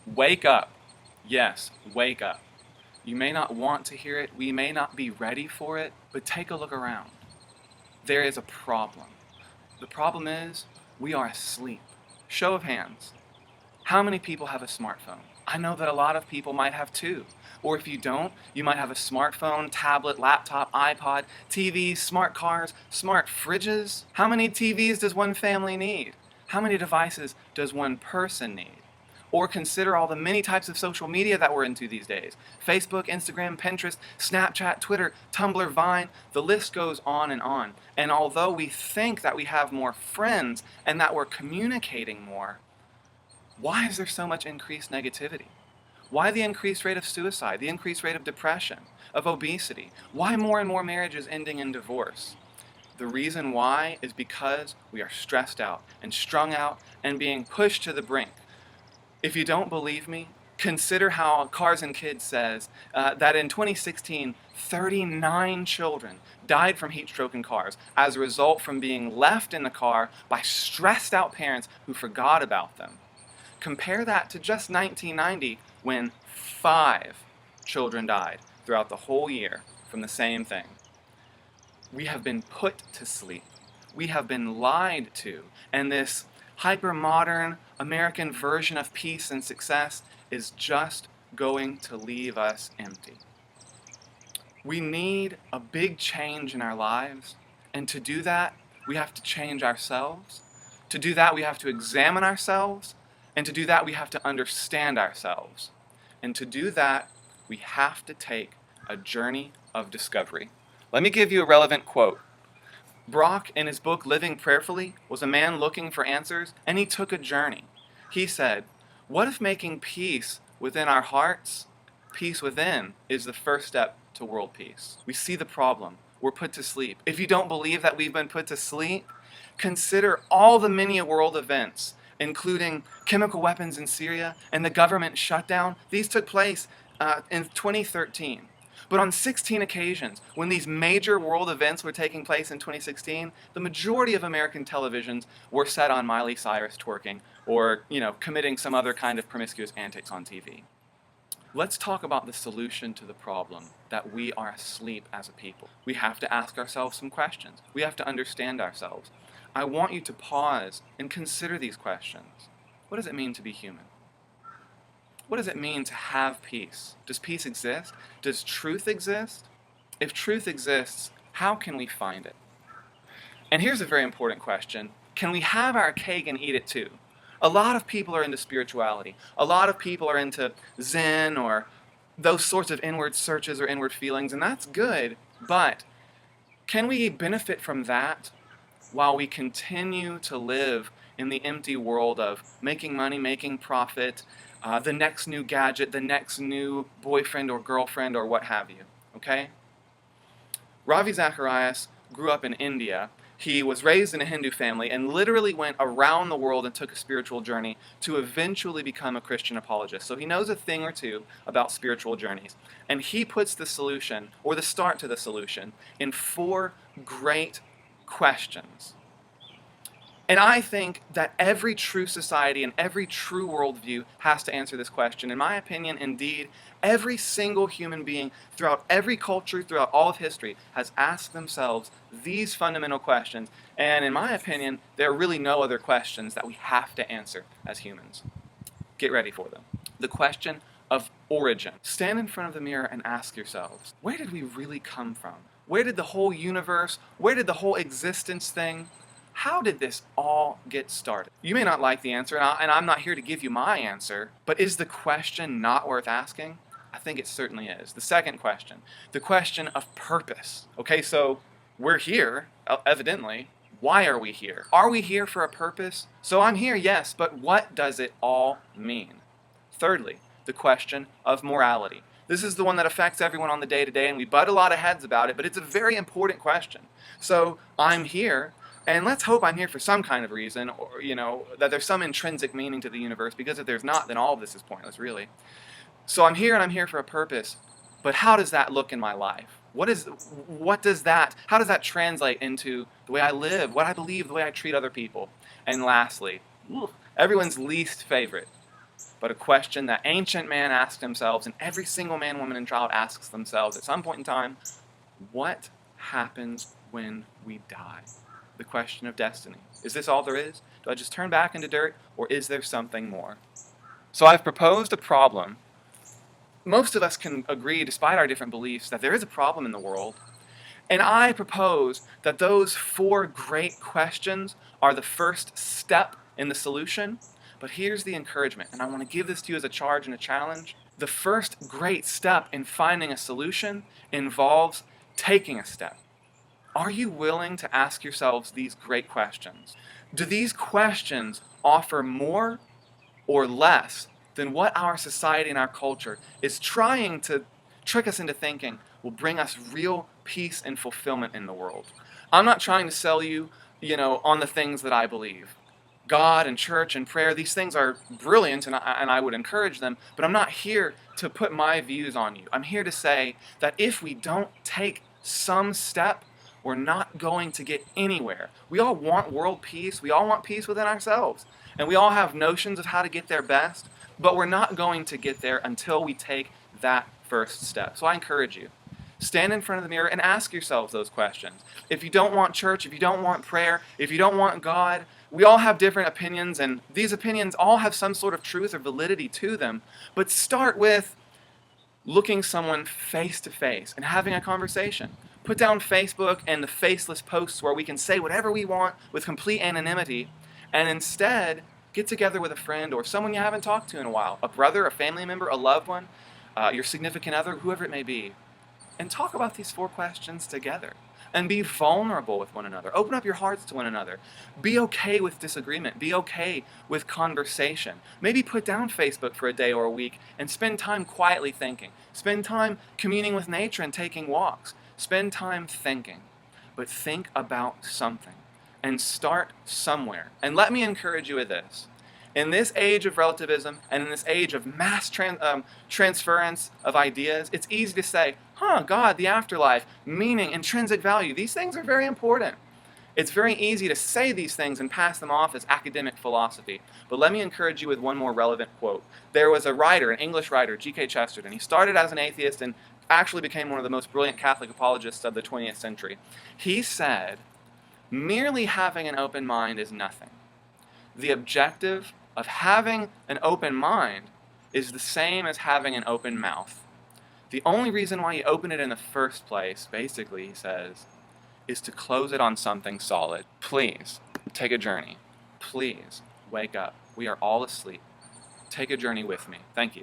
Wake up. Yes, wake up. You may not want to hear it, we may not be ready for it, but take a look around. There is a problem. The problem is we are asleep. Show of hands. How many people have a smartphone? I know that a lot of people might have two. Or if you don't, you might have a smartphone, tablet, laptop, iPod, TVs, smart cars, smart fridges. How many TVs does one family need? How many devices does one person need? Or consider all the many types of social media that we're into these days. Facebook, Instagram, Pinterest, Snapchat, Twitter, Tumblr, Vine, the list goes on and on. And although we think that we have more friends and that we're communicating more, why is there so much increased negativity? Why the increased rate of suicide, the increased rate of depression, of obesity? Why more and more marriages ending in divorce? The reason why is because we are stressed out and strung out and being pushed to the brink. If you don't believe me, consider how Cars and Kids says that in 2016, 39 children died from heat stroke in cars as a result from being left in the car by stressed out parents who forgot about them. Compare that to just 1990 when 5 children died throughout the whole year from the same thing. We have been put to sleep. We have been lied to. And this hyper-modern American version of peace and success is just going to leave us empty. We need a big change in our lives. And to do that, we have to change ourselves. To do that, we have to examine ourselves. And to do that, we have to understand ourselves. And to do that, we have to take a journey of discovery. Let me give you a relevant quote. Brock, in his book Living Prayerfully, was a man looking for answers, and he took a journey. He said, "What if making peace within our hearts, peace within, is the first step to world peace?" We see the problem. We're put to sleep. If you don't believe that we've been put to sleep, consider all the many world events, including chemical weapons in Syria and the government shutdown. These took place in 2013. But on 16 occasions, when these major world events were taking place in 2016, the majority of American televisions were set on Miley Cyrus twerking or, committing some other kind of promiscuous antics on TV. Let's talk about the solution to the problem that we are asleep as a people. We have to ask ourselves some questions. We have to understand ourselves. I want you to pause and consider these questions. What does it mean to be human? What does it mean to have peace? Does peace exist? Does truth exist? If truth exists, how can we find it? And here's a very important question. Can we have our cake and eat it too? A lot of people are into spirituality. A lot of people are into Zen or those sorts of inward searches or inward feelings, and that's good, but can we benefit from that while we continue to live in the empty world of making money, making profit, the next new gadget, the next new boyfriend or girlfriend or what have you, okay? Ravi Zacharias grew up in India. He was raised in a Hindu family and literally went around the world and took a spiritual journey to eventually become a Christian apologist. So he knows a thing or two about spiritual journeys. And he puts the solution, or the start to the solution, in 4 great questions. And I think that every true society and every true worldview has to answer this question. In my opinion, indeed, every single human being throughout every culture, throughout all of history, has asked themselves these fundamental questions. And in my opinion, there are really no other questions that we have to answer as humans. Get ready for them. The question of origin. Stand in front of the mirror and ask yourselves, where did we really come from? Where did the whole universe, where did the whole existence thing, how did this all get started? You may not like the answer, and I'm not here to give you my answer, but is the question not worth asking? I think it certainly is. The second question, the question of purpose. Okay, so we're here, evidently. Why are we here? Are we here for a purpose? So I'm here, yes, but what does it all mean? Thirdly, the question of morality. This is the one that affects everyone on the day-to-day, and we butt a lot of heads about it, but it's a very important question. So I'm here, and let's hope I'm here for some kind of reason, or, that there's some intrinsic meaning to the universe, because if there's not, then all of this is pointless, really. So I'm here, and I'm here for a purpose, but how does that look in my life? How does that translate into the way I live, what I believe, the way I treat other people? And lastly, everyone's least favorite, but a question that ancient man asked themselves, and every single man, woman, and child asks themselves at some point in time: what happens when we die? The question of destiny. Is this all there is? Do I just turn back into dirt, or is there something more? So I've proposed a problem. Most of us can agree, despite our different beliefs, that there is a problem in the world. And I propose that those 4 great questions are the first step in the solution. But here's the encouragement, and I want to give this to you as a charge and a challenge. The first great step in finding a solution involves taking a step. Are you willing to ask yourselves these great questions? Do these questions offer more or less than what our society and our culture is trying to trick us into thinking will bring us real peace and fulfillment in the world? I'm not trying to sell you, on the things that I believe. God and church and prayer, these things are brilliant, and I would encourage them, but I'm not here to put my views on you. I'm here to say that if we don't take some step, we're not going to get anywhere. We all want world peace. We all want peace within ourselves. And we all have notions of how to get there best, but we're not going to get there until we take that first step. So I encourage you, stand in front of the mirror and ask yourselves those questions. If you don't want church, if you don't want prayer, if you don't want God, we all have different opinions, and these opinions all have some sort of truth or validity to them. But start with looking someone face to face and having a conversation. Put down Facebook and the faceless posts where we can say whatever we want with complete anonymity, and instead get together with a friend or someone you haven't talked to in a while, a brother, a family member, a loved one, your significant other, whoever it may be, and talk about these 4 questions together. And be vulnerable with one another. Open up your hearts to one another. Be okay with disagreement. Be okay with conversation. Maybe put down Facebook for a day or a week and spend time quietly thinking. Spend time communing with nature and taking walks. Spend time thinking. But think about something and start somewhere. And let me encourage you with this. In this age of relativism and in this age of mass transference of ideas, it's easy to say, God, the afterlife, meaning, intrinsic value, these things are very important. It's very easy to say these things and pass them off as academic philosophy. But let me encourage you with one more relevant quote. There was a writer, an English writer, G.K. Chesterton. He started as an atheist and actually became one of the most brilliant Catholic apologists of the 20th century. He said, merely having an open mind is nothing. The objective of having an open mind is the same as having an open mouth. The only reason why you open it in the first place, basically, he says, is to close it on something solid. Please, take a journey. Please, wake up. We are all asleep. Take a journey with me. Thank you.